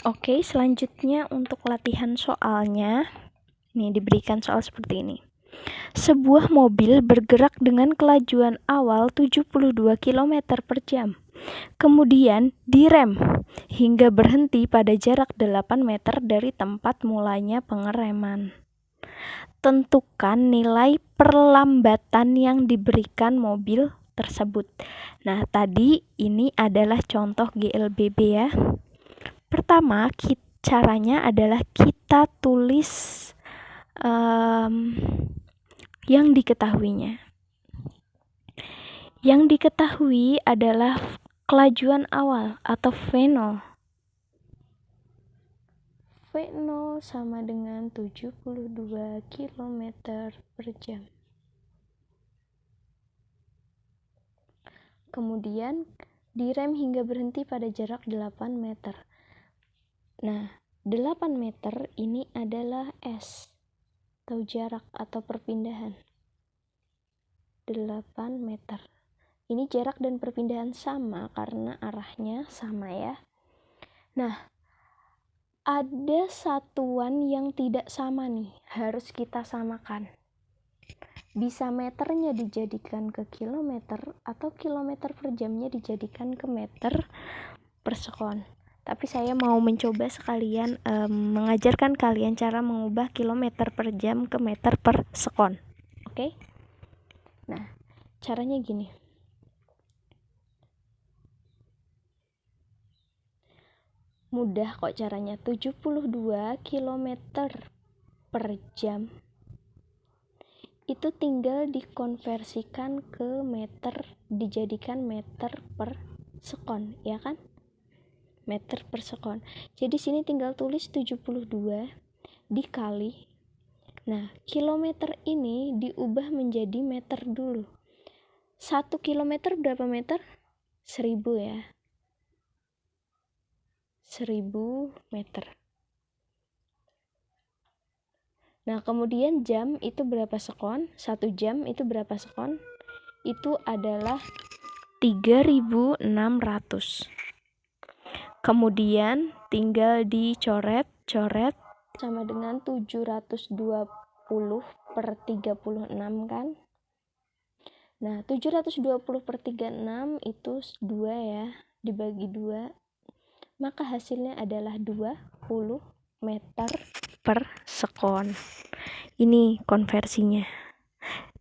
Oke, selanjutnya untuk latihan soalnya, nih diberikan soal seperti ini. Sebuah mobil bergerak dengan kelajuan awal 72 km per jam. Kemudian direm hingga berhenti pada jarak 8 meter dari tempat mulanya pengereman. Tentukan nilai perlambatan yang diberikan mobil tersebut. Nah, tadi ini adalah contoh GLBB ya. Pertama, caranya adalah kita tulis yang diketahuinya. Yang diketahui adalah kelajuan awal atau V0. V0 sama dengan 72 km per jam. Kemudian direm hingga berhenti pada jarak 8 meter. Nah, 8 meter ini adalah S atau jarak atau perpindahan. 8 meter. Ini jarak dan perpindahan sama karena arahnya sama ya. Nah, ada satuan yang tidak sama nih, harus kita samakan. Bisa meternya dijadikan ke kilometer atau kilometer per jamnya dijadikan ke meter per sekon. Tapi saya mau mencoba sekalian mengajarkan kalian cara mengubah kilometer per jam ke meter per sekon. Oke? Nah, caranya gini. Mudah kok caranya. 72 km per jam itu tinggal dikonversikan ke meter, dijadikan meter per sekon, ya kan? Meter per sekon. Jadi sini tinggal tulis 72 dikali. Nah, kilometer ini diubah menjadi meter dulu. 1 kilometer berapa meter? 1000 ya. 1000 meter. Nah, kemudian jam itu berapa sekon? 1 jam itu berapa sekon? Itu adalah 3600. Kemudian tinggal dicoret sama dengan 720 per 36 kan. Nah, 720 per 36 itu 2 ya, dibagi 2. Maka hasilnya adalah 20 meter per sekon. Ini konversinya.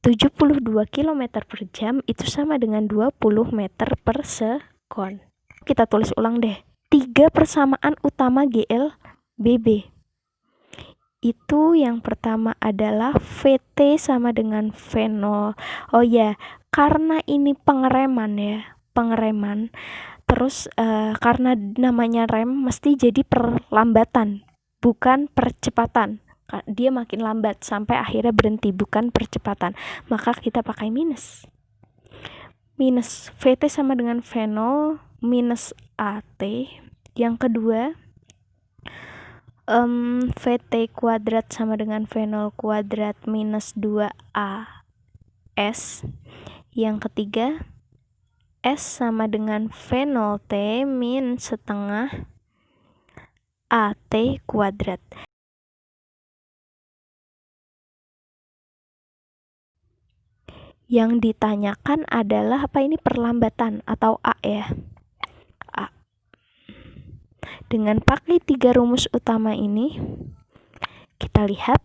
72 km per jam itu sama dengan 20 meter per sekon. Kita tulis ulang deh. 3 persamaan utama GLBB. Itu yang pertama adalah VT sama dengan V0. Oh ya, karena ini pengereman ya, pengereman. Terus karena namanya rem mesti jadi perlambatan, bukan percepatan. Dia makin lambat sampai akhirnya berhenti, bukan percepatan. Maka kita pakai minus. Minus VT sama dengan V0 minus AT. Yang kedua, VT kuadrat sama dengan V0 kuadrat minus 2AS. Yang ketiga, S sama dengan V0T min setengah AT kuadrat. Yang ditanyakan adalah apa ini perlambatan atau A ya. A. Dengan pakai 3 rumus utama ini, kita lihat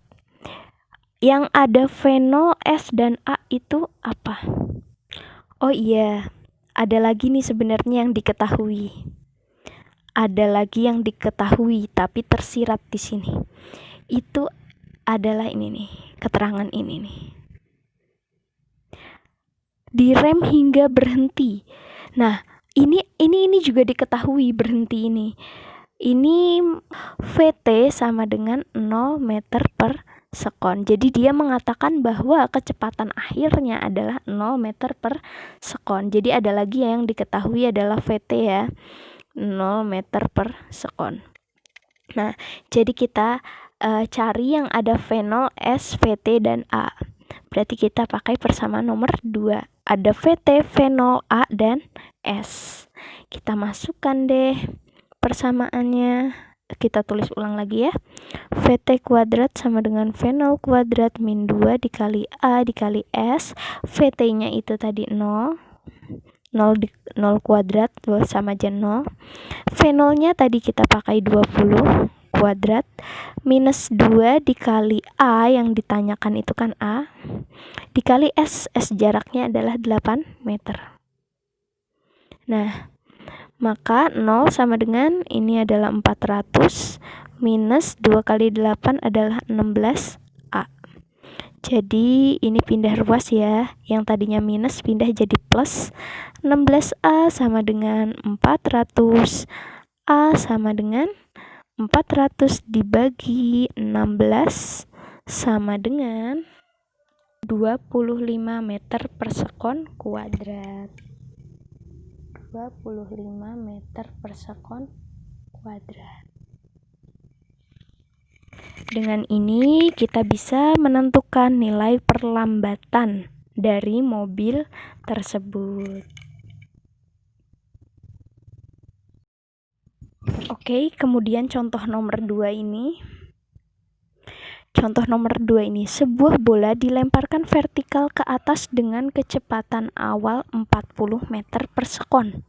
yang ada V0, S, dan A itu apa? Oh iya, ada lagi nih sebenarnya yang diketahui. Ada lagi yang diketahui tapi tersirat di sini. Itu adalah ini nih, keterangan ini nih. Direm hingga berhenti. Nah, ini juga diketahui berhenti ini. Ini VT sama dengan 0 meter per sekon. Jadi dia mengatakan bahwa kecepatan akhirnya adalah 0 meter per sekon. Jadi ada lagi yang diketahui adalah VT ya, 0 meter per sekon. Nah, jadi kita cari yang ada V0, S, VT, dan A. Berarti kita pakai persamaan nomor 2. Ada VT, V0, A, dan S. Kita masukkan deh persamaannya. kita tulis ulang lagi ya. VT kuadrat sama dengan V0 kuadrat min 2 dikali A dikali S. VT-nya itu tadi 0 kuadrat sama aja 0. V0-nya tadi kita pakai 20 kuadrat minus 2 dikali A yang ditanyakan itu kan A dikali S. S jaraknya adalah 8 meter. Nah, maka 0 sama dengan ini adalah 400 minus 2 kali 8 adalah 16A. Jadi ini pindah ruas ya. Yang tadinya minus pindah jadi plus. 16A sama dengan 400. A sama dengan 400 dibagi 16 sama dengan 25 meter per sekon kuadrat. 25 meter per sekon kuadrat. Dengan ini kita bisa menentukan nilai perlambatan dari mobil tersebut. Oke, kemudian contoh nomor 2 ini. Contoh nomor 2 ini, sebuah bola dilemparkan vertikal ke atas dengan kecepatan awal 40 meter per sekon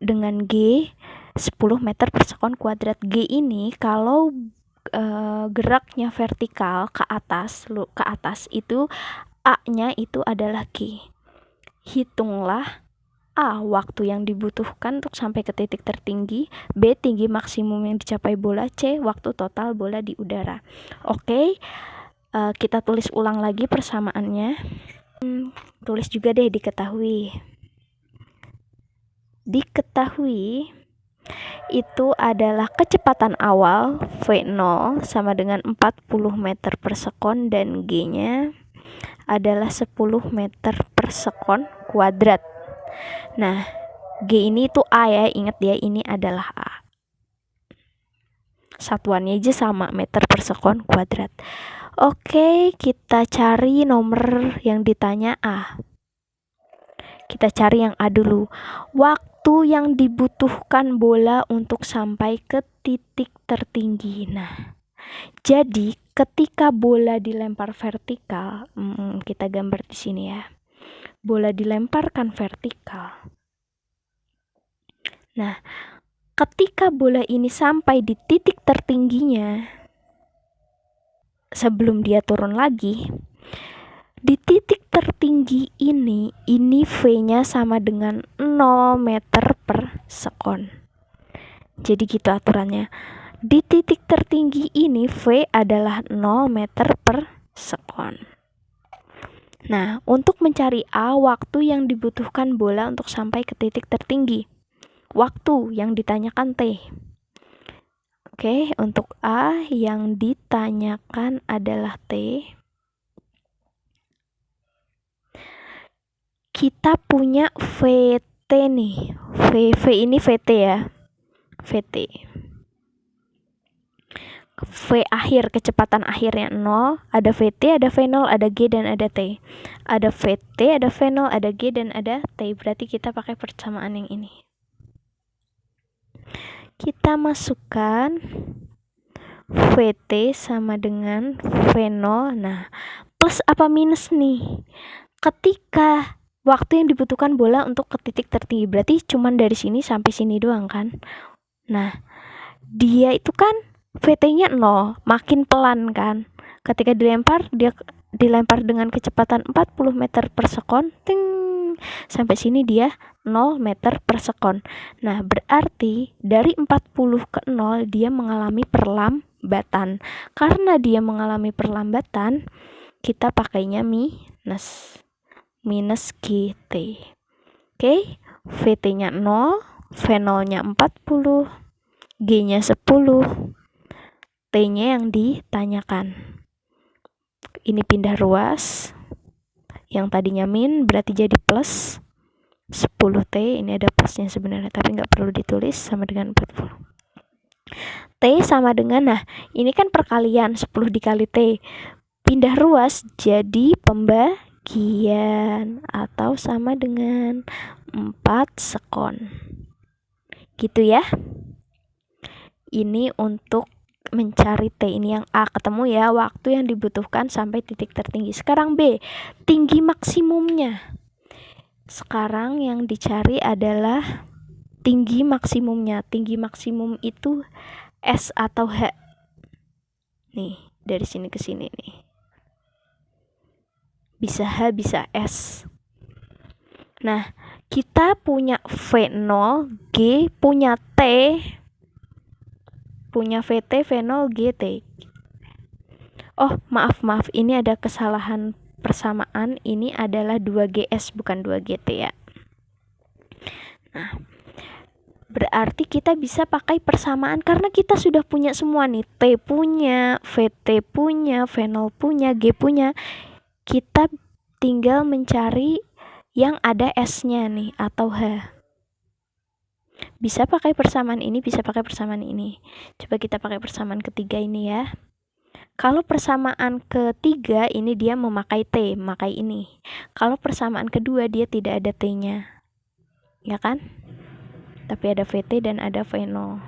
dengan G 10 meter per sekon kuadrat. G ini kalau geraknya vertikal ke atas itu A-nya itu adalah G. Hitunglah A, waktu yang dibutuhkan untuk sampai ke titik tertinggi. B, tinggi maksimum yang dicapai bola. C, waktu total bola di udara. Oke, kita tulis ulang lagi persamaannya. Tulis juga deh diketahui. Diketahui itu adalah kecepatan awal V0 sama dengan 40 meter per sekon dan G-nya adalah 10 meter per sekon kuadrat. Nah, G ini itu A ya, ingat ya, ini adalah A. Satuannya aja sama, meter per sekon kuadrat. Oke, kita cari nomor yang ditanya A. Kita cari yang A dulu. Waktu yang dibutuhkan bola untuk sampai ke titik tertinggi. Nah, jadi ketika bola dilempar vertikal, kita gambar di sini ya. Bola dilemparkan vertikal. Nah, ketika bola ini sampai di titik tertingginya, sebelum dia turun lagi, di titik tertinggi ini V-nya sama dengan 0 meter per sekon. Jadi gitu aturannya. Di titik tertinggi ini V adalah 0 meter per sekon. Nah, untuk mencari A, waktu yang dibutuhkan bola untuk sampai ke titik tertinggi. Waktu yang ditanyakan T. Oke, untuk A yang ditanyakan adalah T. Kita punya VT nih. V ini VT ya. VT. V akhir, kecepatan akhirnya 0, ada VT, ada V0, ada G, dan ada T. Ada VT, ada V0, ada G, dan ada T. Berarti kita pakai persamaan yang ini. Kita masukkan VT sama dengan V0. Nah, plus apa minus nih? Ketika waktu yang dibutuhkan bola untuk ke titik tertinggi, berarti cuman dari sini sampai sini doang kan? Nah, dia itu kan VT-nya 0, makin pelan kan. Ketika dilempar, dia dilempar dengan kecepatan 40 meter per sekon. Ting, sampai sini dia 0 meter per sekon. Nah, berarti dari 40 ke 0 dia mengalami perlambatan. Karena dia mengalami perlambatan, kita pakainya minus GT. Oke, VT-nya 0, V0-nya 40, G-nya 10, T-nya yang ditanyakan. Ini pindah ruas. Yang tadinya min berarti jadi plus 10T. Ini ada plusnya sebenarnya, tapi nggak perlu ditulis, sama dengan 40. T sama dengan, nah ini kan perkalian 10 dikali T. Pindah ruas jadi pembagian atau sama dengan 4 sekon. Gitu ya. Ini untuk mencari T, ini yang A ketemu ya, waktu yang dibutuhkan sampai titik tertinggi. Sekarang B, tinggi maksimumnya. Sekarang yang dicari adalah tinggi maksimumnya. Tinggi maksimum itu S atau H. Nih, dari sini ke sini nih. Bisa H, bisa S. Nah, kita punya V0, G, punya T, punya VT, V0, GT. Oh, maaf, ini ada kesalahan persamaan. Ini adalah 2GS bukan 2GT ya. Nah, berarti kita bisa pakai persamaan karena kita sudah punya semua nih. T punya, VT punya, V0 punya, G punya. Kita tinggal mencari yang ada S-nya nih atau H. Bisa pakai persamaan ini, bisa pakai persamaan ini. Coba kita pakai persamaan ketiga ini ya. Kalau persamaan ketiga ini dia memakai T, memakai ini. Kalau persamaan kedua dia tidak ada T-nya. Ya kan? Tapi ada VT dan ada V0.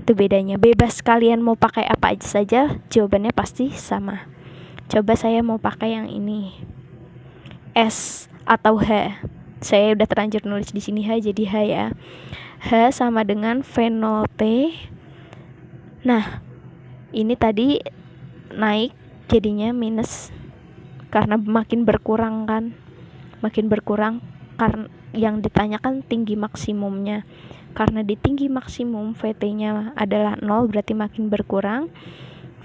Itu bedanya. Bebas kalian mau pakai apa aja saja, jawabannya pasti sama. Coba saya mau pakai yang ini. S atau H. Saya udah terlanjur nulis di sini H, jadi H ya. H sama dengan V0T. Nah, ini tadi naik jadinya minus karena makin berkurang kan. Makin berkurang karena yang ditanyakan tinggi maksimumnya. Karena di tinggi maksimum VT-nya adalah 0, berarti makin berkurang.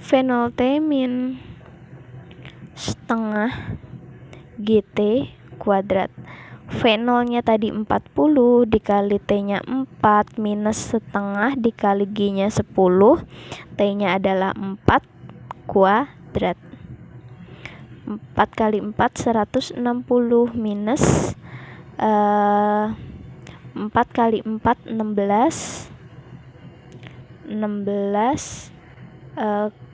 V0T min setengah GT kuadrat. V0-nya tadi 40 dikali T-nya 4 minus setengah dikali G-nya 10. T-nya adalah 4 kuadrat. 4 kali 4 160 minus 4 kali 4 16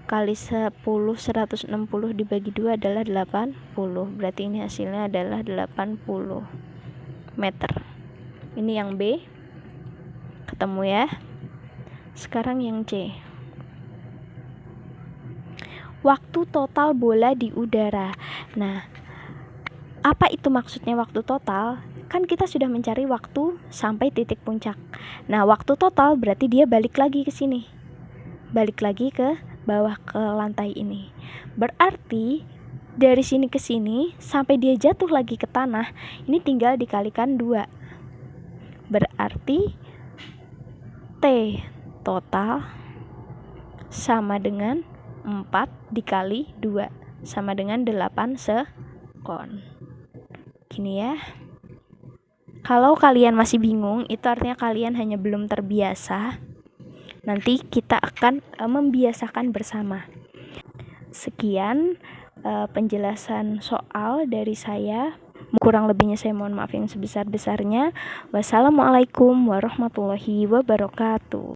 kali 10 160 dibagi 2 adalah 80. Berarti ini hasilnya adalah 80 meter. Ini yang B. Ketemu ya. Sekarang yang C. Waktu total bola di udara. Nah, apa itu maksudnya waktu total? Kan kita sudah mencari waktu sampai titik puncak. Nah, waktu total berarti dia balik lagi ke sini. Balik lagi ke bawah ke lantai ini. Berarti dari sini ke sini sampai dia jatuh lagi ke tanah, ini tinggal dikalikan 2. Berarti T total sama dengan 4 dikali 2 sama dengan 8 sekon. Gini ya. Kalau kalian masih bingung, itu artinya kalian hanya belum terbiasa. Nanti kita akan membiasakan bersama. Sekian penjelasan soal dari saya. Kurang lebihnya saya mohon maaf yang sebesar-besarnya. Wassalamualaikum warahmatullahi wabarakatuh.